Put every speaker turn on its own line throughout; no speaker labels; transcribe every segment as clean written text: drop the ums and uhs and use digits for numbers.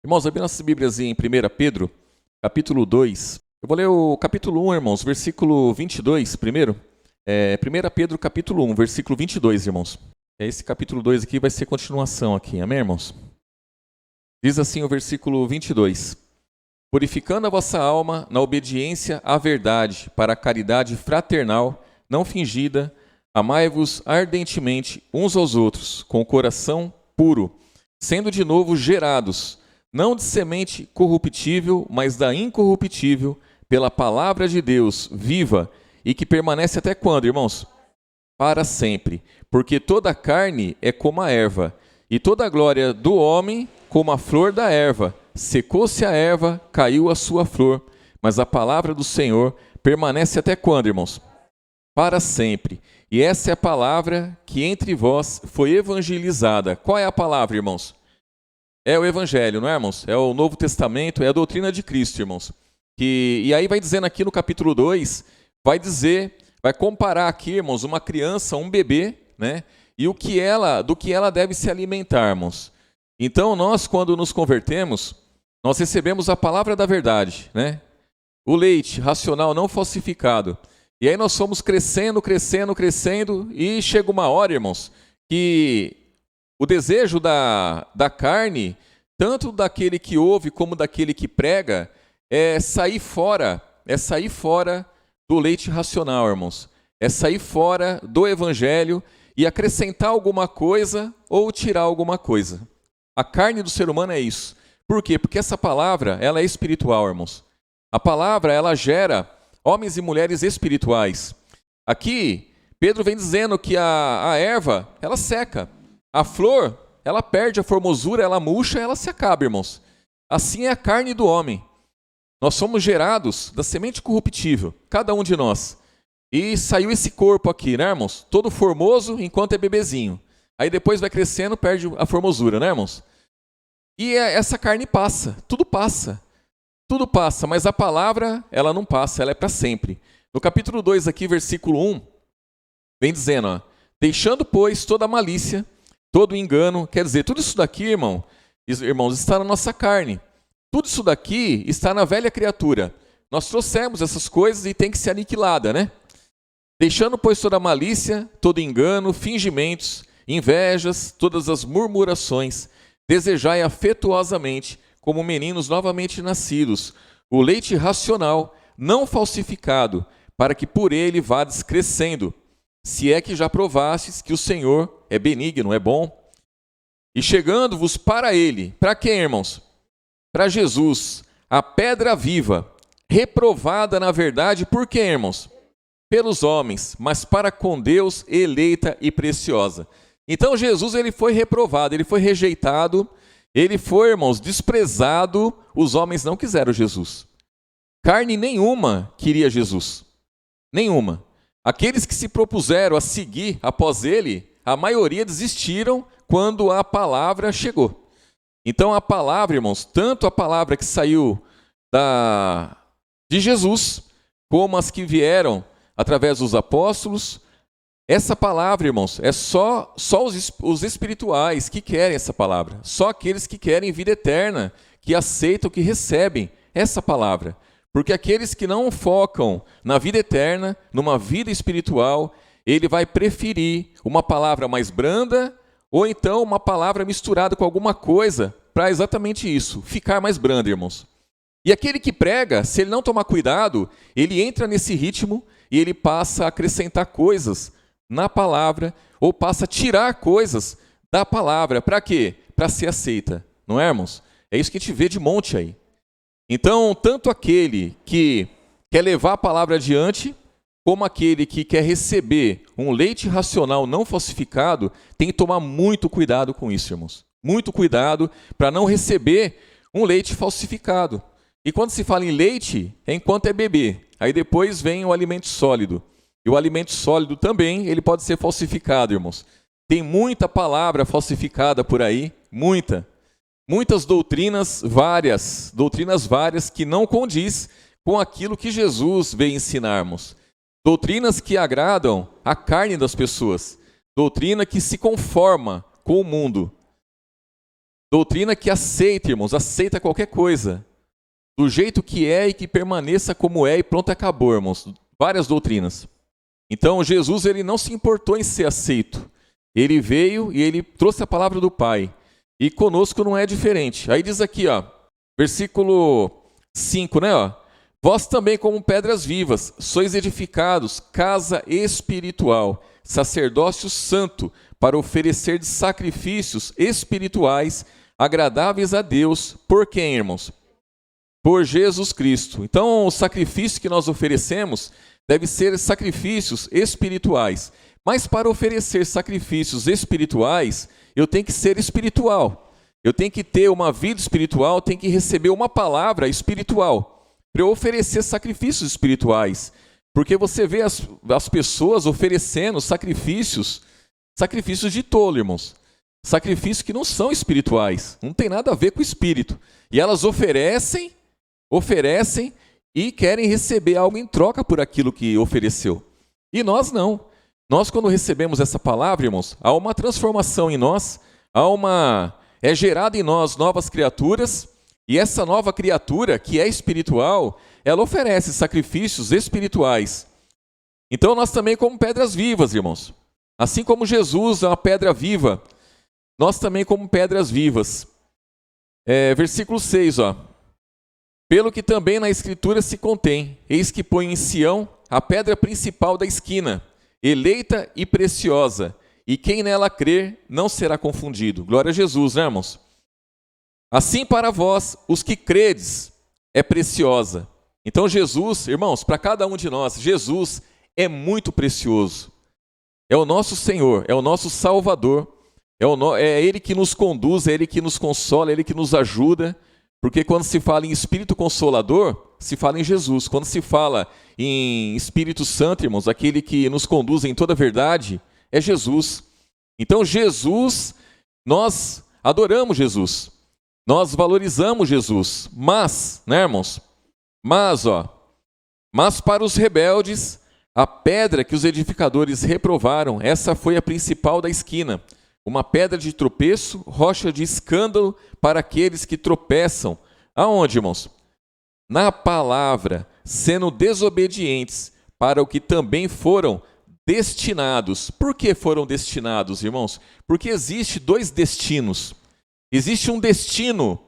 Irmãos, abre nossa Bíblias em 1 Pedro, capítulo 2. Eu vou ler o capítulo 1, irmãos, versículo 22 primeiro. 1 Pedro, capítulo 1, versículo 22, irmãos. Esse capítulo 2 aqui vai ser continuação aqui, amém, irmãos? Diz assim o versículo 22. Purificando a vossa alma na obediência à verdade, para a caridade fraternal, não fingida, amai-vos ardentemente uns aos outros, com o coração puro, sendo de novo gerados, não de semente corruptível, mas da incorruptível, pela palavra de Deus viva e que permanece até quando, irmãos? Para sempre. Porque toda a carne é como a erva, e toda a glória do homem como a flor da erva. Secou-se a erva, caiu a sua flor, mas a palavra do Senhor permanece até quando, irmãos? Para sempre. E essa é a palavra que entre vós foi evangelizada. Qual é a palavra, irmãos? É o Evangelho, não é, irmãos? É o Novo Testamento, é a doutrina de Cristo, irmãos. E aí vai dizendo aqui no capítulo 2, vai comparar aqui, irmãos, uma criança, um bebê, né? E do que ela deve se alimentar, irmãos. Então, nós, quando nos convertemos, nós recebemos a palavra da verdade, né? O leite racional não falsificado. E aí nós fomos crescendo, e chega uma hora, irmãos, que o desejo da carne, tanto daquele que ouve como daquele que prega, é sair fora do leite racional, irmãos. É sair fora do evangelho e acrescentar alguma coisa ou tirar alguma coisa. A carne do ser humano é isso. Por quê? Porque essa palavra, ela é espiritual, irmãos. A palavra, ela gera homens e mulheres espirituais. Aqui, Pedro vem dizendo que a erva, ela seca. A flor, ela perde a formosura, ela murcha, ela se acaba, irmãos. Assim é a carne do homem. Nós somos gerados da semente corruptível, cada um de nós. E saiu esse corpo aqui, né, irmãos? Todo formoso enquanto é bebezinho. Aí depois vai crescendo, perde a formosura, né, irmãos? E essa carne passa, tudo passa, mas a palavra, ela não passa, ela é para sempre. No capítulo 2 aqui, versículo 1, vem dizendo, ó, deixando, pois, toda a malícia, todo engano, quer dizer, tudo isso daqui, irmãos, está na nossa carne. Tudo isso daqui está na velha criatura. Nós trouxemos essas coisas e tem que ser aniquilada, né? Deixando, pois, toda a malícia, todo engano, fingimentos, invejas, todas as murmurações, desejai afetuosamente, como meninos novamente nascidos, o leite racional, não falsificado, para que por ele vades crescendo, se é que já provastes que o Senhor é benigno, é bom. E chegando-vos para ele, para quem, irmãos? Para Jesus, a pedra viva, reprovada na verdade, por quem, irmãos? Pelos homens, mas para com Deus eleita e preciosa. Então Jesus, ele foi reprovado, ele foi rejeitado, ele foi, irmãos, desprezado, os homens não quiseram Jesus. Carne nenhuma queria Jesus, nenhuma. Aqueles que se propuseram a seguir após ele, a maioria desistiram quando a palavra chegou. Então a palavra, irmãos, tanto a palavra que saiu de Jesus, como as que vieram através dos apóstolos, essa palavra, irmãos, é só os espirituais que querem essa palavra. Só aqueles que querem vida eterna, que aceitam, que recebem essa palavra. Porque aqueles que não focam na vida eterna, numa vida espiritual, ele vai preferir uma palavra mais branda ou então uma palavra misturada com alguma coisa para exatamente isso, ficar mais branda, irmãos. E aquele que prega, se ele não tomar cuidado, ele entra nesse ritmo e ele passa a acrescentar coisas na palavra ou passa a tirar coisas da palavra. Para quê? Para ser aceita, não é, irmãos? É isso que a gente vê de monte aí. Então, tanto aquele que quer levar a palavra adiante, como aquele que quer receber um leite racional não falsificado, tem que tomar muito cuidado com isso, irmãos. Muito cuidado para não receber um leite falsificado. E quando se fala em leite, é enquanto é bebê. Aí depois vem o alimento sólido. E o alimento sólido também, ele pode ser falsificado, irmãos. Tem muita palavra falsificada por aí, muitas doutrinas várias que não condiz com aquilo que Jesus veio ensinarmos. Doutrinas que agradam a carne das pessoas. Doutrina que se conforma com o mundo. Doutrina que aceita, irmãos, aceita qualquer coisa. Do jeito que é e que permaneça como é e pronto, acabou, irmãos. Várias doutrinas. Então, Jesus, ele não se importou em ser aceito. Ele veio e ele trouxe a palavra do Pai. E conosco não é diferente. Aí diz aqui, ó, versículo 5, né? Ó, vós também, como pedras vivas, sois edificados, casa espiritual, sacerdócio santo, para oferecer de sacrifícios espirituais agradáveis a Deus. Por quem, irmãos? Por Jesus Cristo. Então, o sacrifício que nós oferecemos deve ser sacrifícios espirituais. Mas para oferecer sacrifícios espirituais, eu tenho que ser espiritual. Eu tenho que ter uma vida espiritual, tenho que receber uma palavra espiritual para eu oferecer sacrifícios espirituais. Porque você vê as pessoas oferecendo sacrifícios de tolo, irmãos. Sacrifícios que não são espirituais, não tem nada a ver com o espírito. E elas oferecem e querem receber algo em troca por aquilo que ofereceu. E nós não. Nós, quando recebemos essa palavra, irmãos, há uma transformação em nós, é gerada em nós novas criaturas, e essa nova criatura, que é espiritual, ela oferece sacrifícios espirituais. Então, nós também, como pedras vivas, irmãos, assim como Jesus é uma pedra viva, nós também, como pedras vivas. Versículo 6, ó. Pelo que também na Escritura se contém, eis que põe em Sião a pedra principal da esquina, eleita e preciosa, e quem nela crer não será confundido. Glória a Jesus, né, irmãos? Assim para vós, os que credes, é preciosa. Então Jesus, irmãos, para cada um de nós, Jesus é muito precioso. É o nosso Senhor, é o nosso Salvador, é Ele que nos conduz, é Ele que nos consola, é Ele que nos ajuda. Porque quando se fala em Espírito Consolador, se fala em Jesus. Quando se fala em Espírito Santo, irmãos, aquele que nos conduz em toda a verdade, é Jesus. Então Jesus, nós adoramos Jesus. Nós valorizamos Jesus. Mas, né, irmãos? Mas para os rebeldes, a pedra que os edificadores reprovaram, essa foi a principal da esquina. Uma pedra de tropeço, rocha de escândalo para aqueles que tropeçam. Aonde, irmãos? Na palavra, sendo desobedientes para o que também foram destinados. Por que foram destinados, irmãos? Porque existe dois destinos. Existe um destino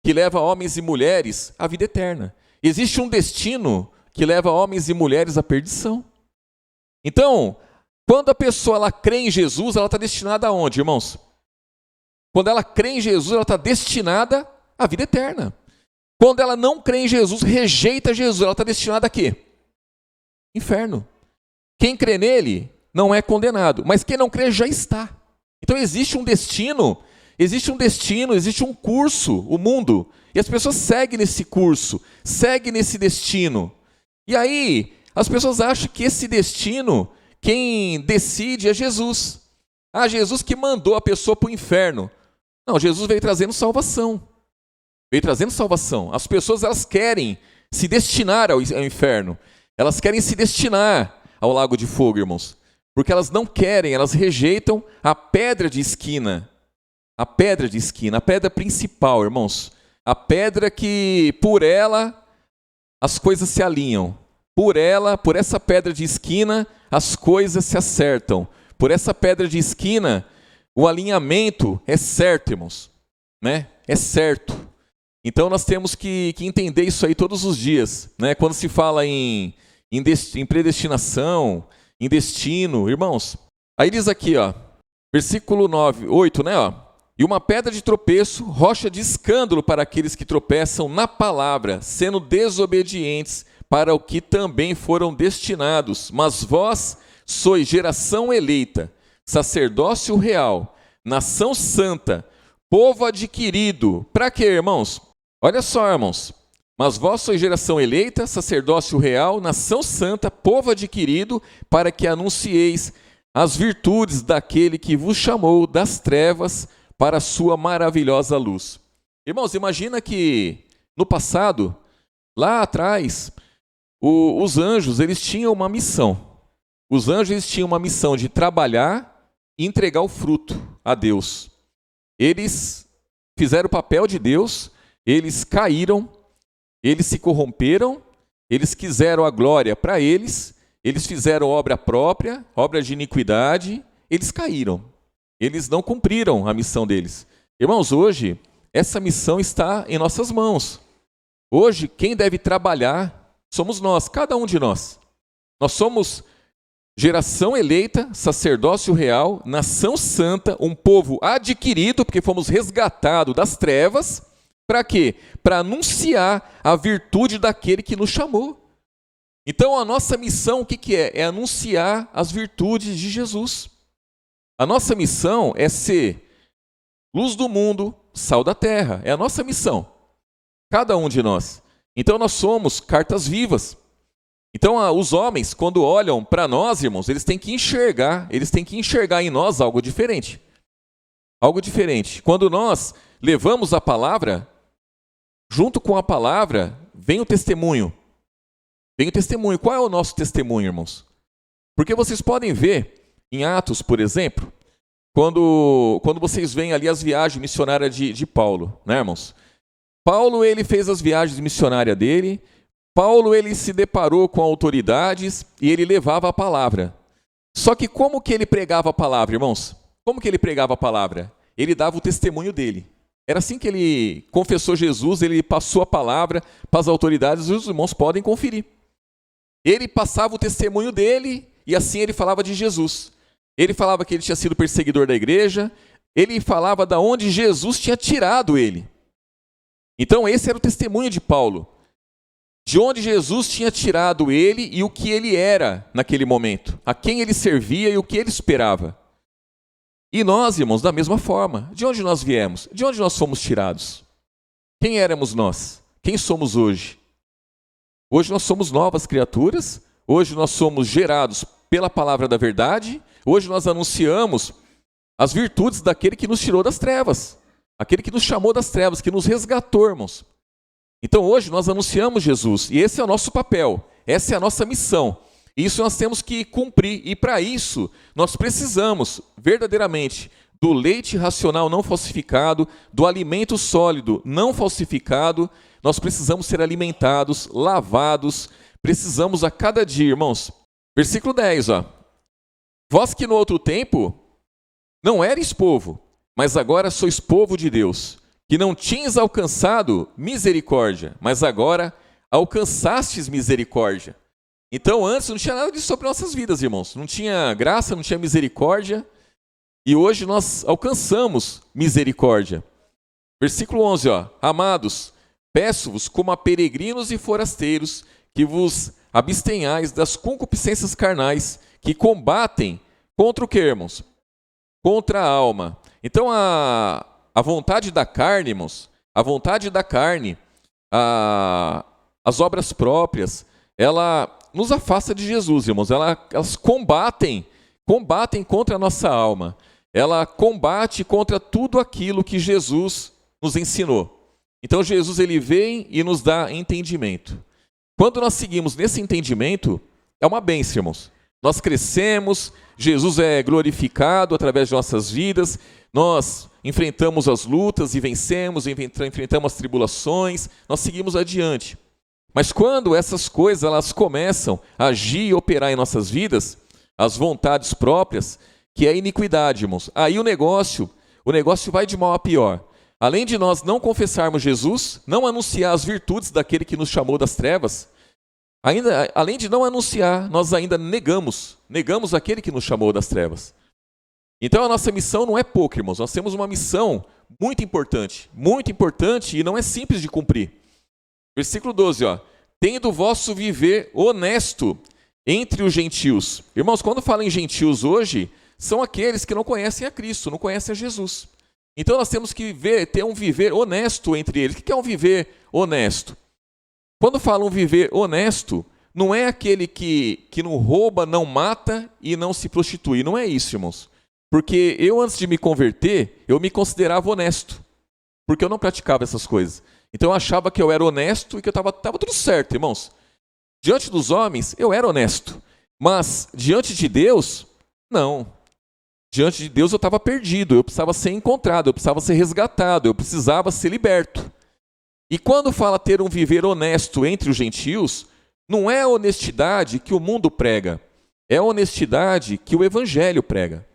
que leva homens e mulheres à vida eterna. Existe um destino que leva homens e mulheres à perdição. Então, quando a pessoa ela crê em Jesus, ela está destinada a onde, irmãos? Quando ela crê em Jesus, ela está destinada à vida eterna. Quando ela não crê em Jesus, rejeita Jesus, ela está destinada a quê? Inferno. Quem crê nele não é condenado, mas quem não crê já está. Então existe um destino, existe um curso, o mundo, e as pessoas seguem nesse curso, seguem nesse destino. E aí, as pessoas acham que esse destino, quem decide é Jesus. Ah, Jesus que mandou a pessoa para o inferno. Não, Jesus veio trazendo salvação. Veio trazendo salvação. As pessoas, elas querem se destinar ao inferno. Elas querem se destinar ao lago de fogo, irmãos. Porque elas não querem, elas rejeitam a pedra de esquina. A pedra de esquina, a pedra principal, irmãos. A pedra que, por ela, as coisas se alinham. Por ela, por essa pedra de esquina, as coisas se acertam. Por essa pedra de esquina, o alinhamento é certo, irmãos. Né? É certo. Então nós temos que entender isso aí todos os dias. Né? Quando se fala em predestinação, em destino, irmãos. Aí diz aqui, ó, versículo 8, né? Ó, e uma pedra de tropeço, rocha de escândalo para aqueles que tropeçam na palavra, sendo desobedientes para o que também foram destinados. Mas vós sois geração eleita, sacerdócio real, nação santa, povo adquirido. Para quê, irmãos? Olha só, irmãos. Mas vós sois geração eleita, sacerdócio real, nação santa, povo adquirido, para que anuncieis as virtudes daquele que vos chamou das trevas para a sua maravilhosa luz. Irmãos, imagina que no passado, lá atrás, os anjos, eles tinham uma missão. Os anjos, eles tinham uma missão de trabalhar e entregar o fruto a Deus. Eles fizeram o papel de Deus, eles caíram, eles se corromperam, eles quiseram a glória para eles fizeram obra própria, obra de iniquidade, eles caíram. Eles não cumpriram a missão deles. Irmãos, hoje, essa missão está em nossas mãos. Hoje, quem deve trabalhar somos nós, cada um de nós. Nós somos geração eleita, sacerdócio real, nação santa, um povo adquirido, porque fomos resgatados das trevas. Para quê? Para anunciar a virtude daquele que nos chamou. Então, a nossa missão, o que é? É anunciar as virtudes de Jesus. A nossa missão é ser luz do mundo, sal da terra. É a nossa missão. Cada um de nós. Então, nós somos cartas vivas. Então, os homens, quando olham para nós, irmãos, eles têm que enxergar em nós algo diferente. Algo diferente. Quando nós levamos a palavra, junto com a palavra, vem o testemunho. Vem o testemunho. Qual é o nosso testemunho, irmãos? Porque vocês podem ver, em Atos, por exemplo, quando vocês veem ali as viagens missionárias de Paulo, né, irmãos? Paulo, ele fez as viagens missionárias dele. Paulo, ele se deparou com autoridades e ele levava a palavra. Só que como que ele pregava a palavra, irmãos? Como que ele pregava a palavra? Ele dava o testemunho dele. Era assim que ele confessou Jesus, ele passou a palavra para as autoridades, e os irmãos podem conferir. Ele passava o testemunho dele e assim ele falava de Jesus. Ele falava que ele tinha sido perseguidor da igreja, ele falava de onde Jesus tinha tirado ele. Então esse era o testemunho de Paulo. De onde Jesus tinha tirado ele e o que ele era naquele momento, a quem ele servia e o que ele esperava. E nós, irmãos, da mesma forma, de onde nós viemos? De onde nós fomos tirados? Quem éramos nós? Quem somos hoje? Hoje nós somos novas criaturas, hoje nós somos gerados pela palavra da verdade, hoje nós anunciamos as virtudes daquele que nos tirou das trevas, aquele que nos chamou das trevas, que nos resgatou, irmãos. Então hoje nós anunciamos Jesus, e esse é o nosso papel, essa é a nossa missão. Isso nós temos que cumprir, e para isso nós precisamos verdadeiramente do leite racional não falsificado, do alimento sólido não falsificado. Nós precisamos ser alimentados, lavados, precisamos a cada dia, irmãos. Versículo 10, Vós que no outro tempo não eres povo, mas agora sois povo de Deus, que não tinhas alcançado misericórdia, mas agora alcançastes misericórdia. Então, antes não tinha nada disso sobre nossas vidas, irmãos. Não tinha graça, não tinha misericórdia. E hoje nós alcançamos misericórdia. Versículo 11, Amados, peço-vos como a peregrinos e forasteiros, que vos abstenhais das concupiscências carnais, que combatem contra o que, irmãos? Contra a alma. Então, a vontade da carne, irmãos, a vontade da carne, as obras próprias, ela nos afasta de Jesus, irmãos. Elas combatem contra a nossa alma. Ela combate contra tudo aquilo que Jesus nos ensinou. Então Jesus ele vem e nos dá entendimento. Quando nós seguimos nesse entendimento, é uma bênção, irmãos. Nós crescemos, Jesus é glorificado através de nossas vidas, nós enfrentamos as lutas e vencemos, enfrentamos as tribulações, nós seguimos adiante. Mas quando essas coisas elas começam a agir e operar em nossas vidas, as vontades próprias, que é a iniquidade, irmãos, aí o negócio vai de mal a pior. Além de nós não confessarmos Jesus, não anunciar as virtudes daquele que nos chamou das trevas, além de não anunciar, nós ainda negamos aquele que nos chamou das trevas. Então a nossa missão não é pouca, irmãos, nós temos uma missão muito importante e não é simples de cumprir. Versículo 12, tendo o vosso viver honesto entre os gentios. Irmãos, quando fala em gentios hoje, são aqueles que não conhecem a Cristo, não conhecem a Jesus. Então nós temos que ter um viver honesto entre eles. O que é um viver honesto? Quando falam viver honesto, não é aquele que não rouba, não mata e não se prostitui. Não é isso, irmãos. Porque eu, antes de me converter, eu me considerava honesto. Porque eu não praticava essas coisas. Então eu achava que eu era honesto e que eu estava tudo certo, irmãos. Diante dos homens, eu era honesto. Mas diante de Deus, não. Diante de Deus eu estava perdido, eu precisava ser encontrado, eu precisava ser resgatado, eu precisava ser liberto. E quando fala ter um viver honesto entre os gentios, não é a honestidade que o mundo prega, é a honestidade que o Evangelho prega.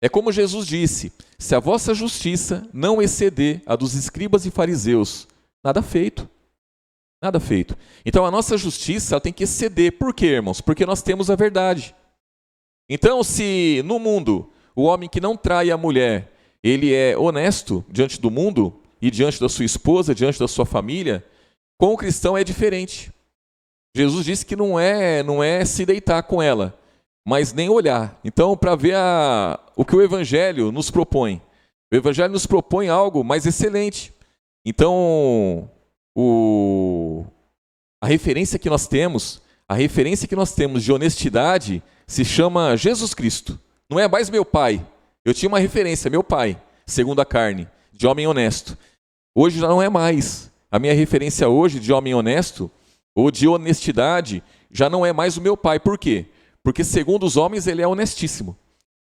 É como Jesus disse: se a vossa justiça não exceder a dos escribas e fariseus, nada feito. Nada feito. Então a nossa justiça ela tem que exceder. Por quê, irmãos? Porque nós temos a verdade. Então, se no mundo o homem que não trai a mulher, ele é honesto diante do mundo e diante da sua esposa, diante da sua família, com o cristão é diferente. Jesus disse que não é se deitar com ela, mas nem olhar. Então, para ver o que o Evangelho nos propõe. O Evangelho nos propõe algo mais excelente. Então, a referência que nós temos de honestidade se chama Jesus Cristo. Não é mais meu pai. Eu tinha uma referência, meu pai, segundo a carne, de homem honesto. Hoje já não é mais. A minha referência hoje de homem honesto ou de honestidade já não é mais o meu pai. Por quê? Porque segundo os homens ele é honestíssimo.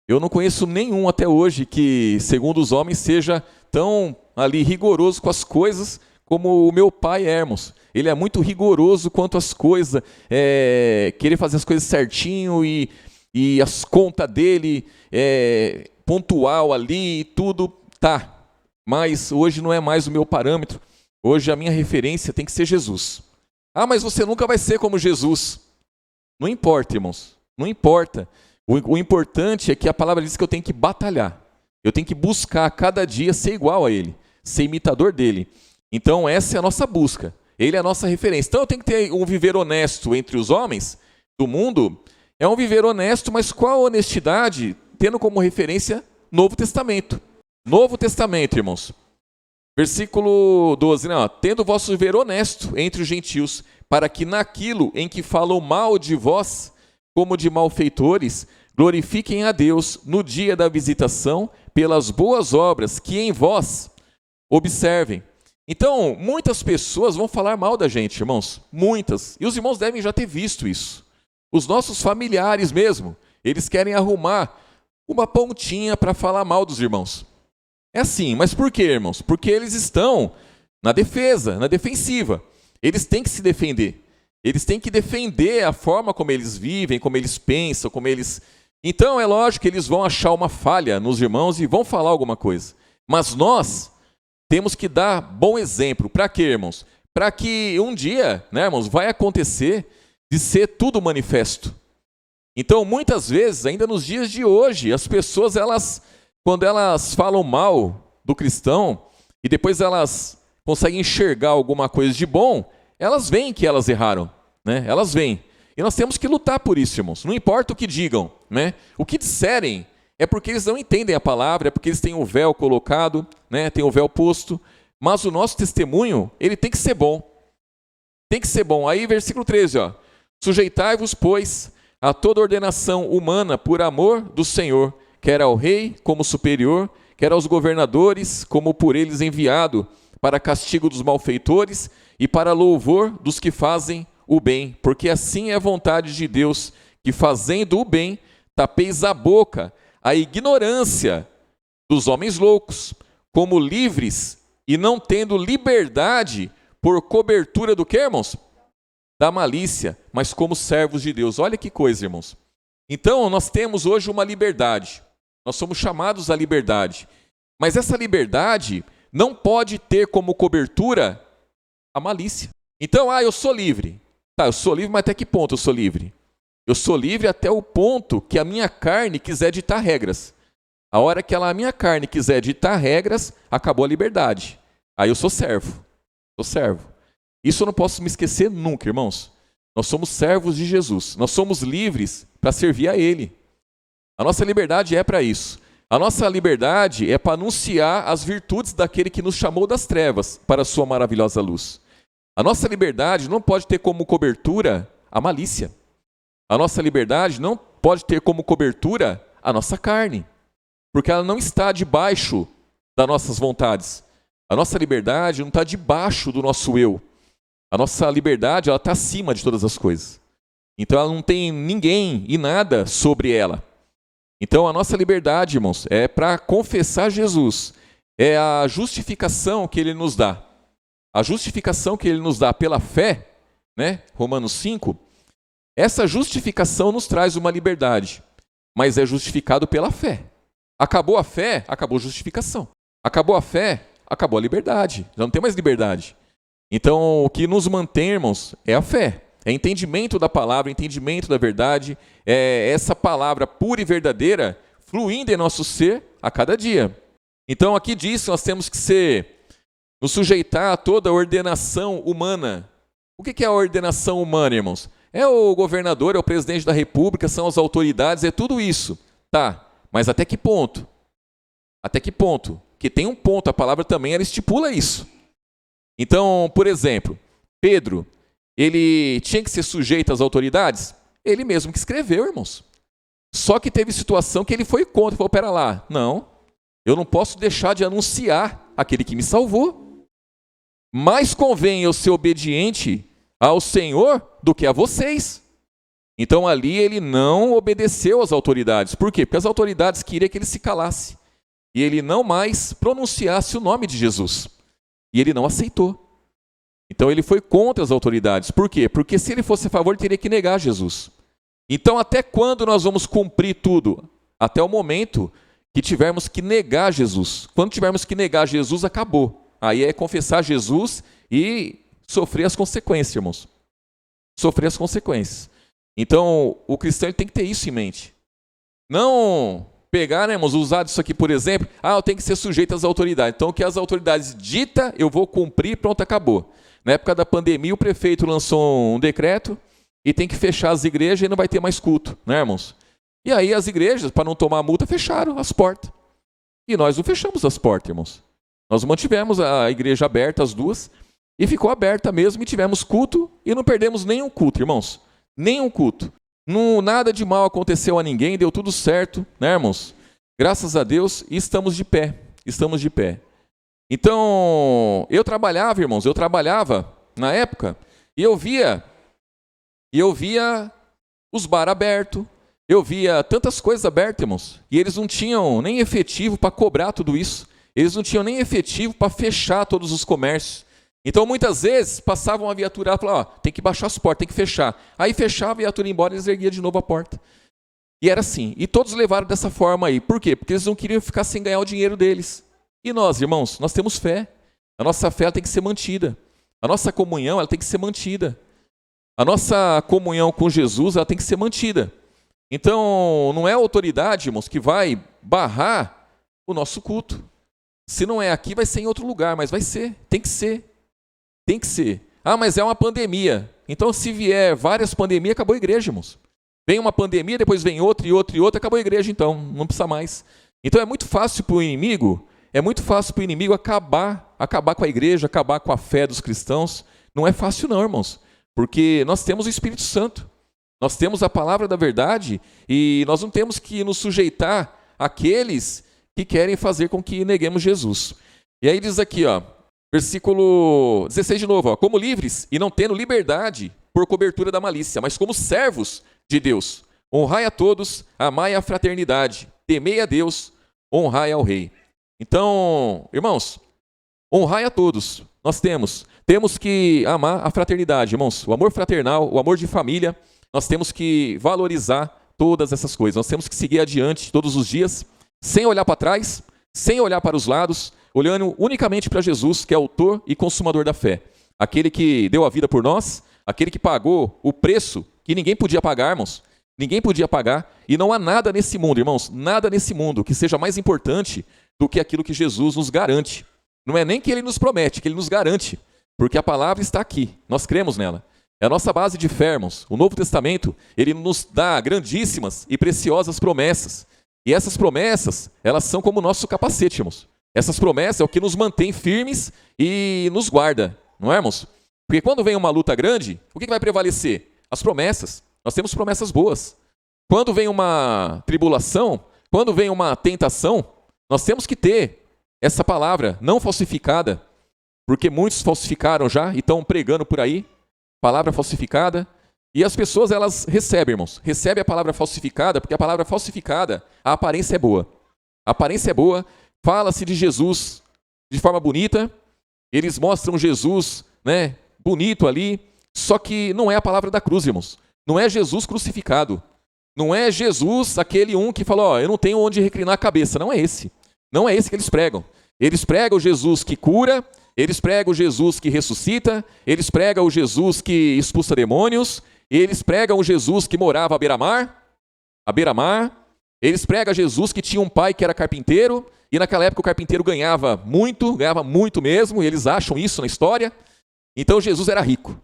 Eu não conheço nenhum até hoje que, segundo os homens, seja tão ali rigoroso com as coisas como o meu pai é, irmãos. Ele é muito rigoroso quanto às coisas, querer fazer as coisas certinho e as contas dele, pontual ali, tudo, tá. Mas hoje não é mais o meu parâmetro. Hoje a minha referência tem que ser Jesus. Ah, mas você nunca vai ser como Jesus. Não importa, irmãos. Não importa. O importante é que a palavra diz que eu tenho que batalhar. Eu tenho que buscar a cada dia ser igual a Ele, ser imitador dele. Então essa é a nossa busca. Ele é a nossa referência. Então eu tenho que ter um viver honesto entre os homens do mundo. É um viver honesto, mas qual a honestidade? Tendo como referência Novo Testamento. Novo Testamento, irmãos. Versículo 12, né? Tendo o vosso viver honesto entre os gentios, para que naquilo em que falam mal de vós, como de malfeitores, glorifiquem a Deus no dia da visitação, pelas boas obras que em vós observem. Então, muitas pessoas vão falar mal da gente, irmãos. Muitas. E os irmãos devem já ter visto isso. Os nossos familiares mesmo, eles querem arrumar uma pontinha para falar mal dos irmãos. É assim, mas por quê, irmãos? Porque eles estão na defesa, na defensiva. Eles têm que se defender. Eles têm que defender a forma como eles vivem, como eles pensam, como eles... Então, é lógico que eles vão achar uma falha nos irmãos e vão falar alguma coisa. Mas nós temos que dar bom exemplo. Para quê, irmãos? Para que um dia, né, irmãos, vai acontecer de ser tudo manifesto. Então, muitas vezes, ainda nos dias de hoje, as pessoas, quando elas falam mal do cristão e depois elas conseguem enxergar alguma coisa de bom, elas veem que elas erraram, né? Elas veem. E nós temos que lutar por isso, irmãos. Não importa o que digam, né? O que disserem é porque eles não entendem a palavra, é porque eles têm o véu colocado, né? Tem o véu posto. Mas o nosso testemunho, ele tem que ser bom. Tem que ser bom. Aí, versículo 13, ó. Sujeitai-vos, pois, a toda ordenação humana por amor do Senhor, quer ao rei como superior, quer aos governadores como por eles enviado, para castigo dos malfeitores e para louvor dos que fazem o bem, porque assim é a vontade de Deus, que fazendo o bem, tapeis a boca, a ignorância dos homens loucos, como livres e não tendo liberdade por cobertura do que, irmãos? Da malícia, mas como servos de Deus. Olha que coisa, irmãos. Então, nós temos hoje uma liberdade. Nós somos chamados à liberdade. Mas essa liberdade não pode ter como cobertura a malícia. Então, eu sou livre. Tá, eu sou livre, mas até que ponto eu sou livre? Eu sou livre até o ponto que a minha carne quiser ditar regras. A hora que a minha carne quiser ditar regras, acabou a liberdade. Aí eu sou servo. Sou servo. Isso eu não posso me esquecer nunca, irmãos. Nós somos servos de Jesus. Nós somos livres para servir a Ele. A nossa liberdade é para isso. A nossa liberdade é para anunciar as virtudes daquele que nos chamou das trevas para a sua maravilhosa luz. A nossa liberdade não pode ter como cobertura a malícia. A nossa liberdade não pode ter como cobertura a nossa carne, porque ela não está debaixo das nossas vontades. A nossa liberdade não está debaixo do nosso eu. A nossa liberdade ela está acima de todas as coisas. Então ela não tem ninguém e nada sobre ela. Então a nossa liberdade, irmãos, é para confessar Jesus. É a justificação que ele nos dá. A justificação que ele nos dá pela fé, né? Romanos 5, essa justificação nos traz uma liberdade, mas é justificado pela fé. Acabou a fé, acabou a justificação. Acabou a fé, acabou a liberdade. Já não tem mais liberdade. Então, o que nos mantém, irmãos, é a fé. É entendimento da palavra, entendimento da verdade. É essa palavra pura e verdadeira fluindo em nosso ser a cada dia. Então, aqui diz que nós temos que nos sujeitar a toda a ordenação humana. O que é a ordenação humana, irmãos? É o governador, é o presidente da república, são as autoridades, é tudo isso. Tá, mas até que ponto? Até que ponto? Que tem um ponto, a palavra também ela estipula isso. Então, por exemplo, Pedro, ele tinha que ser sujeito às autoridades? Ele mesmo que escreveu, irmãos. Só que teve situação que ele foi contra, falou, pera lá, não, eu não posso deixar de anunciar aquele que me salvou. Mais convém eu ser obediente ao Senhor do que a vocês. Então ali ele não obedeceu às autoridades. Por quê? Porque as autoridades queriam que ele se calasse. E ele não mais pronunciasse o nome de Jesus. E ele não aceitou. Então ele foi contra as autoridades. Por quê? Porque se ele fosse a favor, ele teria que negar Jesus. Então até quando nós vamos cumprir tudo? Até o momento que tivermos que negar Jesus. Quando tivermos que negar Jesus, acabou. Aí é confessar Jesus e sofrer as consequências, irmãos. Sofrer as consequências. Então, o cristão tem que ter isso em mente. Não pegar, né, irmãos, usar isso aqui, por exemplo, eu tenho que ser sujeito às autoridades. Então, o que as autoridades ditam, eu vou cumprir, pronto, acabou. Na época da pandemia, o prefeito lançou um decreto e tem que fechar as igrejas e não vai ter mais culto, né, irmãos? E aí as igrejas, para não tomar multa, fecharam as portas. E nós não fechamos as portas, irmãos. Nós mantivemos a igreja aberta, as duas, e ficou aberta mesmo, e tivemos culto, e não perdemos nenhum culto, irmãos. Nenhum culto. Não, nada de mal aconteceu a ninguém, deu tudo certo, né, irmãos? Graças a Deus, e estamos de pé. Estamos de pé. Então, eu trabalhava, irmãos, na época, e eu via os bar abertos, eu via tantas coisas abertas, irmãos, e eles não tinham nem efetivo para cobrar tudo isso. Eles não tinham nem efetivo para fechar todos os comércios. Então, muitas vezes, passavam uma viatura e falavam, tem que baixar as portas, tem que fechar. Aí fechava, a viatura ia embora e eles erguiam de novo a porta. E era assim. E todos levaram dessa forma aí. Por quê? Porque eles não queriam ficar sem ganhar o dinheiro deles. E nós, irmãos, nós temos fé. A nossa fé ela tem que ser mantida. A nossa comunhão ela tem que ser mantida. A nossa comunhão com Jesus ela tem que ser mantida. Então, não é a autoridade, irmãos, que vai barrar o nosso culto. Se não é aqui, vai ser em outro lugar, mas vai ser, tem que ser. Tem que ser. Mas é uma pandemia. Então, se vier várias pandemias, acabou a igreja, irmãos. Vem uma pandemia, depois vem outra, e outra, e outra, acabou a igreja, então. Não precisa mais. Então, é muito fácil para o inimigo, acabar com a igreja, acabar com a fé dos cristãos. Não é fácil não, irmãos. Porque nós temos o Espírito Santo. Nós temos a palavra da verdade e nós não temos que nos sujeitar àqueles que querem fazer com que neguemos Jesus. E aí diz aqui, versículo 16 de novo, como livres e não tendo liberdade por cobertura da malícia, mas como servos de Deus. Honrai a todos, amai a fraternidade, temei a Deus, honrai ao Rei. Então, irmãos, honrai a todos. Nós temos que amar a fraternidade, irmãos. O amor fraternal, o amor de família. Nós temos que valorizar todas essas coisas. Nós temos que seguir adiante todos os dias, sem olhar para trás, sem olhar para os lados, olhando unicamente para Jesus, que é autor e consumador da fé. Aquele que deu a vida por nós, aquele que pagou o preço que ninguém podia pagar, irmãos. Ninguém podia pagar. E não há nada nesse mundo, irmãos, nada nesse mundo que seja mais importante do que aquilo que Jesus nos garante. Não é nem que ele nos promete, que ele nos garante. Porque a palavra está aqui, nós cremos nela. É a nossa base de fé, irmãos. O Novo Testamento, ele nos dá grandíssimas e preciosas promessas. E essas promessas, elas são como o nosso capacete, irmãos. Essas promessas é o que nos mantém firmes e nos guarda, não é, irmãos? Porque quando vem uma luta grande, o que vai prevalecer? As promessas. Nós temos promessas boas. Quando vem uma tribulação, quando vem uma tentação, nós temos que ter essa palavra não falsificada, porque muitos falsificaram já e estão pregando por aí. Palavra falsificada, E as pessoas, elas recebem, irmãos. Recebem a palavra falsificada, porque a palavra falsificada, a aparência é boa. A aparência é boa, fala-se de Jesus de forma bonita, eles mostram Jesus, né, bonito ali, só que não é a palavra da cruz, irmãos. Não é Jesus crucificado. Não é Jesus aquele um que falou, ó, eu não tenho onde reclinar a cabeça. Não é esse. Não é esse que eles pregam. Eles pregam o Jesus que cura, eles pregam o Jesus que ressuscita, eles pregam o Jesus que expulsa demônios, eles pregam o Jesus que morava à beira-mar, eles pregam Jesus que tinha um pai que era carpinteiro, e naquela época o carpinteiro ganhava muito mesmo, e eles acham isso na história. Então Jesus era rico.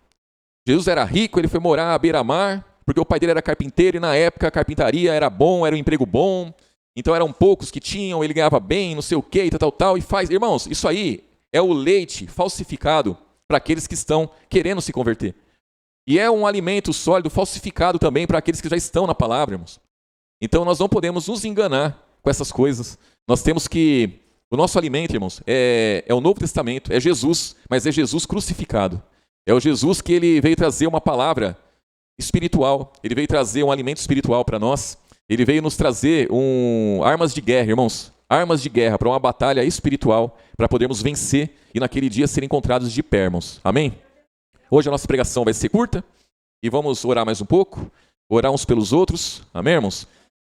Jesus era rico, ele foi morar à beira-mar, porque o pai dele era carpinteiro, e na época a carpintaria era bom, era um emprego bom, então eram poucos que tinham, ele ganhava bem, não sei o que, tal, e faz... Irmãos, isso aí é o leite falsificado para aqueles que estão querendo se converter. E é um alimento sólido falsificado também para aqueles que já estão na palavra, irmãos. Então nós não podemos nos enganar com essas coisas. Nós temos que... O nosso alimento, irmãos, é o Novo Testamento, é Jesus, mas é Jesus crucificado. É o Jesus que ele veio trazer uma palavra espiritual, ele veio trazer um alimento espiritual para nós, ele veio nos trazer armas de guerra, irmãos, armas de guerra para uma batalha espiritual, para podermos vencer e naquele dia ser encontrados de pé, irmãos. Amém? Hoje a nossa pregação vai ser curta e vamos orar mais um pouco, orar uns pelos outros. Amém, irmãos?